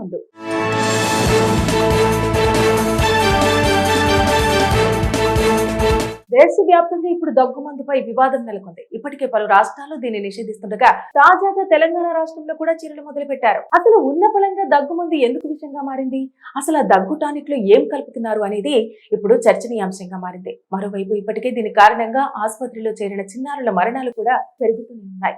దగ్గుమందు. దేశవ్యాప్తంగా ఇప్పుడు దగ్గుమందుపై వివాదం నెలకొంది. ఇప్పటికే పలు రాష్ట్రాలు దీన్ని నిషేధిస్తుండగా తాజాగా తెలంగాణ రాష్ట్రంలో కూడా చర్యలు మొదలుపెట్టారు. అసలు ఉన్న ఫలంగా దగ్గుమందు ఎందుకు విషయంగా మారింది, అసలు ఆ దగ్గు టానిక్ లో ఏం కలుపుతున్నారు అనేది ఇప్పుడు చర్చనీయాంశంగా మారింది. మరోవైపు ఇప్పటికే దీని కారణంగా ఆసుపత్రిలో చేరిన చిన్నారుల మరణాలు కూడా పెరుగుతూనే ఉన్నాయి.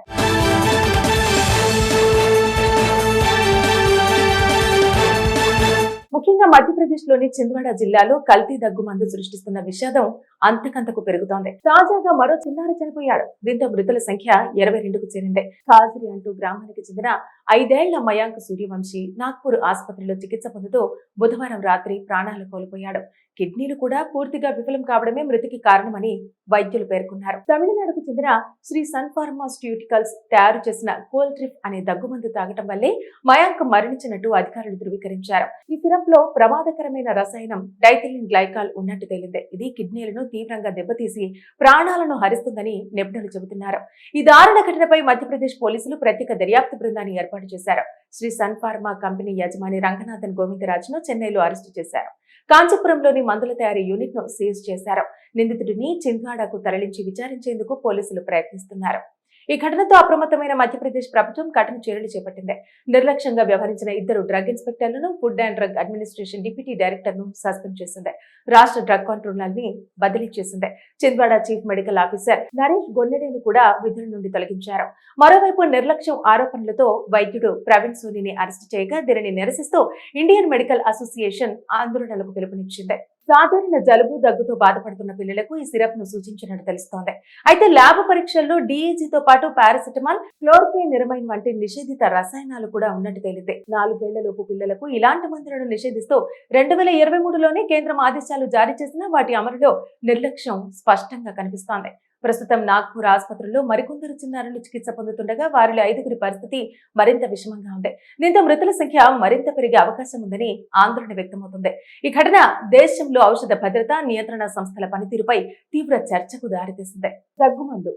ముఖ్యంగా మధ్యప్రదేశ్ లోని చింద్వాడ జిల్లాలో కల్తీ దగ్గుమందు సృష్టిస్తున్న విషాదం అంతకంతకు పెరుగుతోంది. తాజాగా మరో చిన్నారి చనిపోయాడు. దీంతో మృతుల సంఖ్య 22కు చేరింది. కాజిరి అంటూ గ్రామానికి చెందిన 5 ఏళ్ల మయాంక్ సూర్యవంశీ నాగ్పూర్ ఆసుపత్రిలో చికిత్స పొందుతూ బుధవారం రాత్రి ప్రాణాలు కోల్పోయాడు. కిడ్నీలు కూడా పూర్తిగా విఫలం కావడమే మృతికి కారణమని వైద్యులు పేర్కొన్నారు. తమిళనాడుకు చెందిన శ్రీ సన్ ఫార్మాస్యూటికల్స్ తయారు చేసిన కోల్ట్రిప్ అనే దగ్గుమందు తాగటం వల్లే మయాంక్ మరణించినట్టు అధికారులు ధృవీకరించారు. ఈ సిరప్ లో ప్రమాదకరమైన రసాయనం డైథిలిన్ గ్లైకాల్ ఉన్నట్టు తేలింది. ఇది కిడ్నీలను తీవ్రంగా దెబ్బతీసి ప్రాణాలను హరిస్తుందని నిపుణులు చెబుతున్నారు. ఈ దారుణ ఘటనపై మధ్యప్రదేశ్ పోలీసులు ప్రత్యేక దర్యాప్తు బృందాన్ని ఏర్పాటు చేశారు. శ్రీ సన్ ఫార్మా కంపెనీ యజమాని రంగనాథన్ గోవిందరాజ్ను చెన్నైలో అరెస్టు చేశారు. కాంచీపురంలోని మందుల తయారీ యూనిట్ ను సీజ్ చేశారు. నిందితుడిని చింద్వాడకు తరలించి విచారించేందుకు పోలీసులు ప్రయత్నిస్తున్నారు. ఈ ఘటనతో అప్రమత్తమైన మధ్యప్రదేశ్ ప్రభుత్వం కఠిన చర్యలు చేపట్టింది. నిర్లక్ష్యంగా వ్యవహరించిన 2 డ్రగ్ ఇన్స్పెక్టర్లను, food and drug administration deputy director ను సస్పెండ్ చేసింది. రాష్ట్ర డ్రగ్ కంట్రోలర్ ని బదిలీ చేసింది. Chhindwara chief medical officer Naresh గొన్నెడేను కూడా విధుల నుండి తొలగించారు. మరోవైపు నిర్లక్ష్యం ఆరోపణలతో వైద్యుడు ప్రవీణ్ సోనీని అరెస్టు చేయగా దీనిని నిరసిస్తూ ఇండియన్ మెడికల్ అసోసియేషన్ ఆందోళనలకు పిలుపునిచ్చింది. సాధారణ జలుబు దగ్గుతో బాధపడుతున్న పిల్లలకు ఈ సిరప్ ను సూచించినట్టు తెలుస్తోంది. అయితే ల్యాబ్ పరీక్షల్లో డీఏజీతో పాటు పారాసిటమాల్, క్లోర్ఫెనిరమైన్ వంటి నిషేధిత రసాయనాలు కూడా ఉన్నట్టు తేలింది. 4 ఏళ్లలోపు పిల్లలకు ఇలాంటి మందులను నిషేధిస్తూ 2023లోనే కేంద్రం ఆదేశాలు జారీ చేసినా వాటి అమలులో నిర్లక్ష్యం స్పష్టంగా కనిపిస్తోంది. ప్రస్తుతం నాగ్పూర్ ఆసుపత్రిలో మరికొందరు చిన్నారులు చికిత్స పొందుతుండగా వారిలో 5గురి పరిస్థితి మరింత విషమంగా ఉంది. దీంతో మృతుల సంఖ్య మరింత పెరిగే అవకాశం ఉందని ఆందోళన వ్యక్తమవుతుంది. ఈ ఘటన దేశంలో ఔషధ భద్రత, నియంత్రణ సంస్థల పనితీరుపై తీవ్ర చర్చకు దారితీసింది. దగ్గుమందు.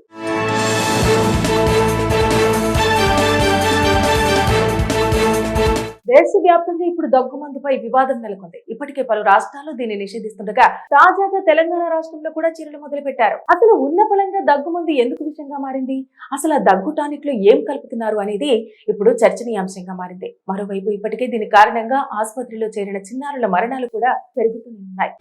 దేశవ్యాప్తంగా ఇప్పుడు దగ్గుమందుపై వివాదం నెలకొంది. ఇప్పటికే పలు రాష్ట్రాలు దీన్ని నిషేధిస్తుండగా తాజాగా తెలంగాణ రాష్ట్రంలో కూడా చర్యలు మొదలుపెట్టారు. అసలు ఉన్న ఫలంగా దగ్గుమందు ఎందుకు విషయంగా మారింది, అసలు ఆ దగ్గు టానిక్ లో ఏం కలుపుతున్నారు అనేది ఇప్పుడు చర్చనీయాంశంగా మారింది. మరోవైపు ఇప్పటికే దీని కారణంగా ఆసుపత్రిలో చేరిన చిన్నారుల మరణాలు కూడా పెరుగుతూనే ఉన్నాయి.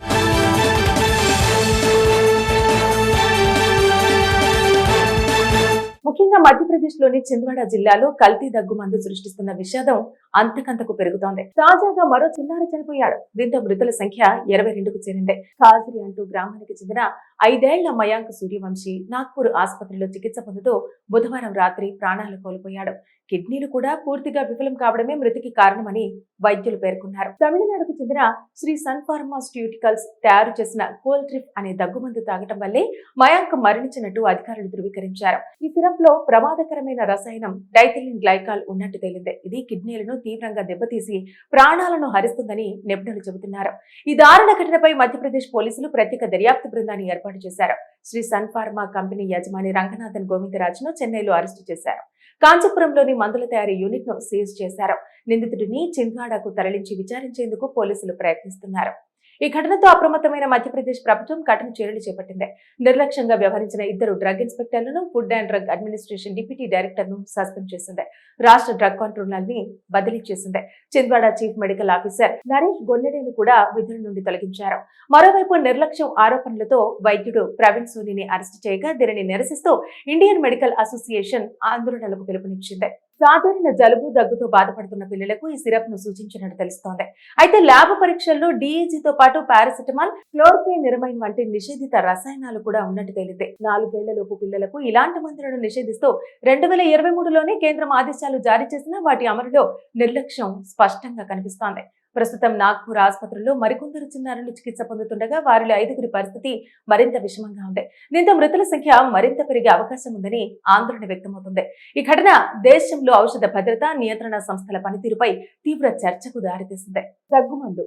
ముఖ్యంగా మధ్యప్రదేశ్ లోని చింద్వాడ జిల్లాలో కల్తీ దగ్గుమందు సృష్టిస్తున్న విషాదం అంతకంతకు పెరుగుతోంది. తాజాగా మరో చిన్నారి చనిపోయాడు. దీంతో మృతుల సంఖ్య 22కు చేరింది. కాజిరి అంటూ గ్రామానికి చెందిన 5 ఏళ్ల మయాంక్ సూర్యవంశీ నాగ్పూర్ ఆసుపత్రిలో చికిత్స పొందుతూ బుధవారం రాత్రి ప్రాణాలు కోల్పోయాడు. కిడ్నీలు కూడా పూర్తిగా విఫలం కావడమే మృతికి కారణమని వైద్యులు పేర్కొన్నారు. తమిళనాడుకు చెందిన శ్రీ సన్ ఫార్మాస్యూటికల్స్ తయారు చేసిన కోల్ట్రిప్ అనే దగ్గుమందు తాగటం వల్లే మయాంక్ మరణించినట్టు అధికారులు ధృవీకరించారు. ఈ సిరప్ లో ప్రమాదకరమైన రసాయనం డైథిలిన్ గ్లైకాల్ ఉన్నట్టు తేలింది. ఇది కిడ్నీలను తీవ్రంగా దెబ్బతీసి ప్రాణాలను హరిస్తుందని నిపుణులు చెబుతున్నారు. ఈ దారుణ ఘటనపై మధ్యప్రదేశ్ పోలీసులు ప్రత్యేక దర్యాప్తు బృందాన్ని ఏర్పాటు చేశారు. శ్రీ సన్ ఫార్మా కంపెనీ యజమాని రంగనాథన్ గోవిందరాజ్ను చెన్నైలో అరెస్టు చేశారు. కాంచీపురంలోని మందుల తయారీ యూనిట్ ను సీజ్ చేశారు. నిందితుడిని చింద్వాడకు తరలించి విచారించేందుకు పోలీసులు ప్రయత్నిస్తున్నారు. ఈ ఘటనతో అప్రమత్తమైన మధ్యప్రదేశ్ ప్రభుత్వం కఠిన చర్యలు చేపట్టింది. నిర్లక్ష్యంగా వ్యవహరించిన 2 డ్రగ్ ఇన్స్పెక్టర్లను, food and drug administration deputy director ను సస్పెండ్ చేసింది. రాష్ట్ర డ్రగ్ కంట్రోలర్ ని బదిలీ చేసింది. Chhindwara chief medical officer Naresh గొన్నెడేను కూడా విధుల నుండి తొలగించారు. మరోవైపు నిర్లక్ష్యం ఆరోపణలతో వైద్యుడు ప్రవీణ్ సోనీని అరెస్టు చేయగా దీనిని నిరసిస్తూ ఇండియన్ మెడికల్ అసోసియేషన్ ఆందోళనలకు పిలుపునిచ్చింది. సాధారణ జలుబు దగ్గుతో బాధపడుతున్న పిల్లలకు ఈ సిరప్ ను సూచించినట్టు తెలుస్తోంది. అయితే ల్యాబ్ పరీక్షల్లో డీఏజీతో పాటు పారాసిటమాల్, క్లోర్ఫెనిరమైన్ వంటి నిషేధిత రసాయనాలు కూడా ఉన్నట్టు తేలింది. 4 ఏళ్లలోపు పిల్లలకు ఇలాంటి మందులను నిషేధిస్తూ 2023లోనే కేంద్రం ఆదేశాలు జారీ చేసినా వాటి అమలులో నిర్లక్ష్యం స్పష్టంగా కనిపిస్తోంది. ప్రస్తుతం నాగ్పూర్ ఆసుపత్రిలో మరికొందరు చిన్నారులు చికిత్స పొందుతుండగా వారిలో 5గురి పరిస్థితి మరింత విషమంగా ఉంది. దీంతో మృతుల సంఖ్య మరింత పెరిగే అవకాశం ఉందని ఆందోళన వ్యక్తమవుతుంది. ఈ ఘటన దేశంలో ఔషధ భద్రత, నియంత్రణ సంస్థల పనితీరుపై తీవ్ర చర్చకు దారితీసింది. దగ్గుమందు.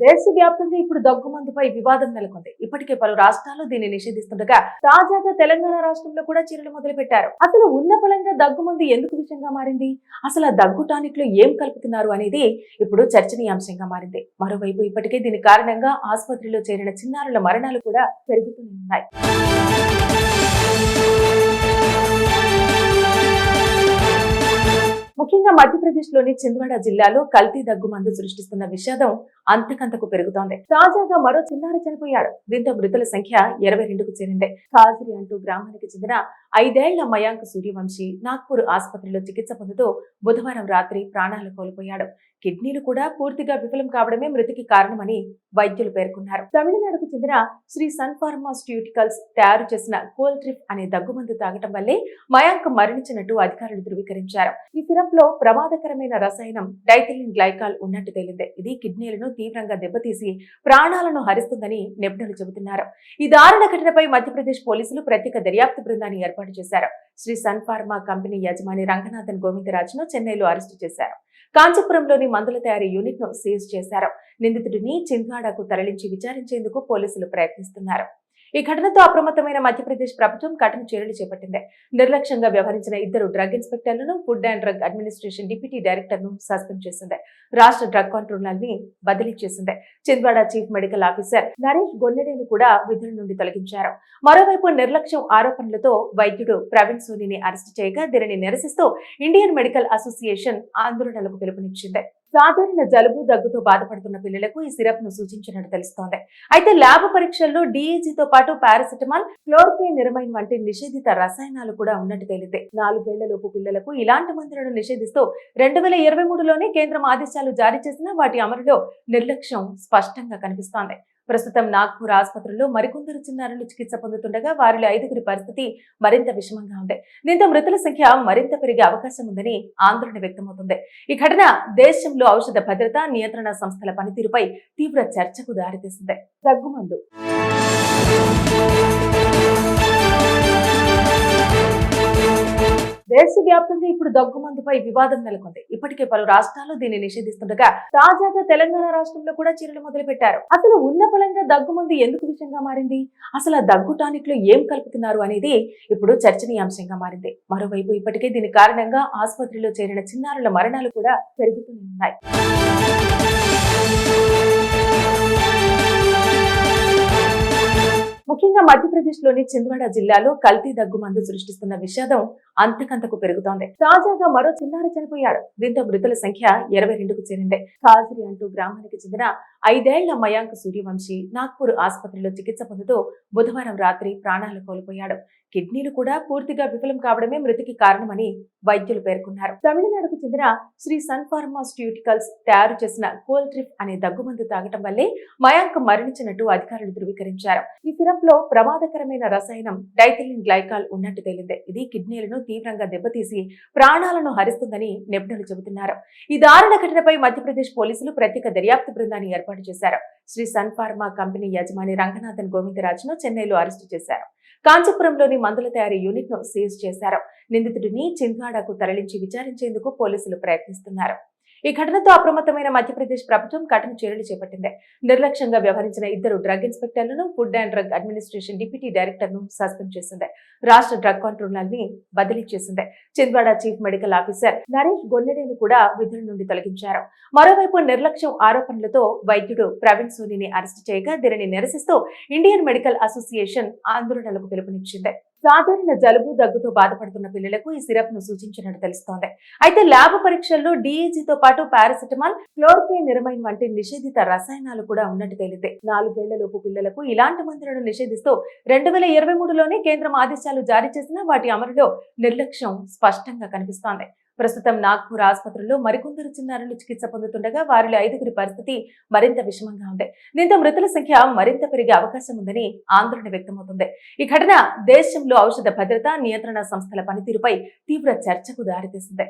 దేశవ్యాప్తంగా ఇప్పుడు దగ్గుమందుపై వివాదం నెలకొంది. ఇప్పటికే పలు రాష్ట్రాలు దీన్ని నిషేధిస్తుండగా తాజాగా తెలంగాణ రాష్ట్రంలో కూడా చర్యలు మొదలుపెట్టారు. అసలు ఉన్న పళంగా దగ్గుమందు ఎందుకు విషయంగా మారింది, అసలు ఆ దగ్గు టానిక్ లో ఏం కలుపుతున్నారు అనేది ఇప్పుడు చర్చనీయాంశంగా మారింది. మరోవైపు ఇప్పటికే దీని కారణంగా ఆసుపత్రిలో చేరిన చిన్నారుల మరణాలు కూడా పెరుగుతూనే ఉన్నాయి. ముఖ్యంగా మధ్యప్రదేశ్ లోని చింద్వాడ జిల్లాలో కల్తీ దగ్గు మందు సృష్టిస్తున్న విషాదం అంతకంతకు పెరుగుతోంది. తాజాగా మరో చిన్నారి చనిపోయాడు. దీంతో మృతుల సంఖ్య 22కు చేరింది. కాజిరి అంటూ గ్రామానికి చెందిన 5 ఏళ్ల మయాంక్ సూర్యవంశీ నాగ్పూర్ ఆసుపత్రిలో చికిత్స పొందుతూ బుధవారం రాత్రి ప్రాణాలు కోల్పోయాడు. కిడ్నీలు కూడా పూర్తిగా విఫలం కావడమే మృతికి కారణమని వైద్యులు పేర్కొన్నారు. తమిళనాడుకు చెందిన శ్రీ సన్ ఫార్మాస్యూటికల్స్ తయారు చేసిన కోల్ట్రిప్ అనే దగ్గుమందు తాగటం వల్లే మయాంక్ మరణించినట్టు అధికారులు ధృవీకరించారు. ఈ సిరప్ లో ప్రమాదకరమైన రసాయనం డైథిలిన్ గ్లైకాల్ ఉన్నట్టు తేలింది. ఇది కిడ్నీలను తీవ్రంగా దెబ్బతీసి ప్రాణాలను హరిస్తుందని నిపుణులు చెబుతున్నారు. ఈ దారుణ ఘటనపై మధ్యప్రదేశ్ పోలీసులు ప్రత్యేక దర్యాప్తు బృందాన్ని ఏర్పాటు చేశారు. శ్రీ సన్ ఫార్మా కంపెనీ యజమాని రంగనాథన్ గోవిందరాజ్ను చెన్నైలో అరెస్టు చేశారు. కాంచీపురంలోని మందుల తయారీ యూనిట్ ను సీజ్ చేశారు. నిందితుడిని చింద్వాడకు తరలించి విచారించేందుకు పోలీసులు ప్రయత్నిస్తున్నారు. ఈ ఘటనతో అప్రమత్తమైన మధ్యప్రదేశ్ ప్రభుత్వం కఠిన చర్యలు చేపట్టింది. నిర్లక్ష్యంగా వ్యవహరించిన 2 డ్రగ్ ఇన్స్పెక్టర్లను, food and drug administration deputy director ను సస్పెండ్ చేసింది. రాష్ట్ర డ్రగ్ కంట్రోలర్ ని బదిలీ చేసింది. Chhindwara chief medical officer Naresh గొన్నెడేను కూడా విధుల నుండి తొలగించారు. మరోవైపు నిర్లక్ష్యం ఆరోపణలతో వైద్యుడు ప్రవీణ్ సోనీని అరెస్టు చేయగా దీనిని నిరసిస్తూ ఇండియన్ మెడికల్ అసోసియేషన్ ఆందోళనలకు పిలుపునిచ్చింది. సాధారణ జలుబు దగ్గుతో బాధపడుతున్న పిల్లలకు ఈ సిరప్ ను సూచించినట్టు తెలుస్తోంది. అయితే ల్యాబ్ పరీక్షల్లో డీఈజీతో పాటు పారాసిటమాల్, క్లోర్ఫెనిరమైన్ వంటి నిషేధిత రసాయనాలు కూడా ఉన్నట్టు తేలింది. 4 ఏళ్లలోపు పిల్లలకు ఇలాంటి మందులను నిషేధిస్తూ 2023లోనే కేంద్రం ఆదేశాలు జారీ చేసినా వాటి అమలులో నిర్లక్ష్యం స్పష్టంగా కనిపిస్తోంది. ప్రస్తుతం నాగ్పూర్ ఆసుపత్రిలో మరికొందరు చిన్నారులు చికిత్స పొందుతుండగా వారిలో 5గురి పరిస్థితి మరింత విషమంగా ఉంది. దీంతో మృతుల సంఖ్య మరింత పెరిగే అవకాశం ఉందని ఆందోళన వ్యక్తమవుతుంది. ఈ ఘటన దేశంలో ఔషధ భద్రత, నియంత్రణ సంస్థల పనితీరుపై తీవ్ర చర్చకు దారితీసింది. దగ్గుమందు దేశవ్యాప్తంగా ఇప్పుడు దగ్గుమందుపై వివాదం నెలకొంది. ఇప్పటికే పలు రాష్ట్రాలు దీన్ని నిషేధిస్తుండగా తాజాగా తెలంగాణ రాష్ట్రంలో కూడా చర్యలు మొదలుపెట్టారు. అసలు ఉన్న పళంగా దగ్గుమందు ఎందుకు విషయంగా మారింది, అసలు ఆ దగ్గు టానిక్ లో ఏం కలుపుతున్నారు అనేది ఇప్పుడు చర్చనీయాంశంగా మారింది. మరోవైపు ఇప్పటికే దీని కారణంగా ఆసుపత్రిలో చేరిన చిన్నారుల మరణాలు కూడా పెరుగుతూనే ఉన్నాయి. ముఖ్యంగా మధ్యప్రదేశ్ లోని చింద్వాడ జిల్లాలో కల్తీ దగ్గు మందు సృష్టిస్తున్న విషాదం అంతకంతకు పెరుగుతోంది. తాజాగా మరో చిన్నారి చనిపోయాడు. దీంతో మృతుల సంఖ్య 22కు చేరింది. కాజిరి అంటూ గ్రామానికి చెందిన 5 ఏళ్ల మయాంక్ సూర్యవంశీ నాగ్పూర్ ఆసుపత్రిలో చికిత్స పొందుతూ బుధవారం రాత్రి ప్రాణాలు కోల్పోయాడు. కిడ్నీలు కూడా పూర్తిగా విఫలం కావడమే మృతికి కారణమని వైద్యులు పేర్కొన్నారు. తమిళనాడుకు చెందిన శ్రీ సన్ ఫార్మాస్యూటికల్స్ తయారు చేసిన కోల్ట్రిప్ అనే దగ్గుమందు తాగటం వల్లే మయాంక్ మరణించినట్టు అధికారులు ధృవీకరించారు. ఈ సిరప్ లో ప్రమాదకరమైన రసాయనం డైథిలిన్ గ్లైకాల్ ఉన్నట్టు తేలింది. ఇది కిడ్నీలను తీవ్రంగా దెబ్బతీసి ప్రాణాలను హరిస్తుందని నిపుణులు చెబుతున్నారు. ఈ దారుణ ఘటనపై మధ్యప్రదేశ్ పోలీసులు ప్రత్యేక దర్యాప్తు బృందాన్ని ఏర్పాటు చేశారు. శ్రీ సన్ ఫార్మా కంపెనీ యజమాని రంగనాథన్ గోవిందరాజ్ను చెన్నైలో అరెస్టు చేశారు. కాంచీపురంలోని మందుల తయారీ యూనిట్ ను సీజ్ చేశారు. నిందితుడిని చింద్వాడకు తరలించి విచారించేందుకు పోలీసులు ప్రయత్నిస్తున్నారు. ఈ ఘటనతో అప్రమత్తమైన మధ్యప్రదేశ్ ప్రభుత్వం కఠిన చర్యలు చేపట్టింది. నిర్లక్ష్యంగా వ్యవహరించిన 2 డ్రగ్ ఇన్స్పెక్టర్లను, food and drug administration deputy director ను సస్పెండ్ చేసింది. రాష్ట్ర డ్రగ్ కంట్రోలర్ ని బదిలీ చేసింది. Chhindwara chief medical officer Naresh గొన్నెడేను కూడా విధుల నుండి తొలగించారు. మరోవైపు నిర్లక్ష్యం ఆరోపణలతో వైద్యుడు ప్రవీణ్ సోనీని అరెస్టు చేయగా దీనిని నిరసిస్తూ ఇండియన్ మెడికల్ అసోసియేషన్ ఆందోళనలకు పిలుపునిచ్చింది. సాధారణ జలుబు దగ్గుతో బాధపడుతున్న పిల్లలకు ఈ సిరప్ ను సూచించినట్టు తెలుస్తోంది. అయితే ల్యాబ్ పరీక్షల్లో డీఈజీతో పాటు పారాసిటమాల్, క్లోర్ఫెనిరమైన్ వంటి నిషేధిత రసాయనాలు కూడా ఉన్నట్టు తేలింది. 4 ఏళ్లలోపు పిల్లలకు ఇలాంటి మందులను నిషేధిస్తూ 2023లోనే కేంద్రం ఆదేశాలు జారీ చేసినా వాటి అమలులో నిర్లక్ష్యం స్పష్టంగా కనిపిస్తోంది. ప్రస్తుతం నాగ్పూర్ ఆసుపత్రిలో మరికొందరు చిన్నారులు చికిత్స పొందుతుండగా వారిలో 5గురి పరిస్థితి మరింత విషమంగా ఉంది. దీంతో మృతుల సంఖ్య మరింత పెరిగే అవకాశం ఉందని ఆందోళన వ్యక్తమవుతుంది. ఈ ఘటన దేశంలో ఔషధ భద్రత, నియంత్రణ సంస్థల పనితీరుపై తీవ్ర చర్చకు దారితీసింది.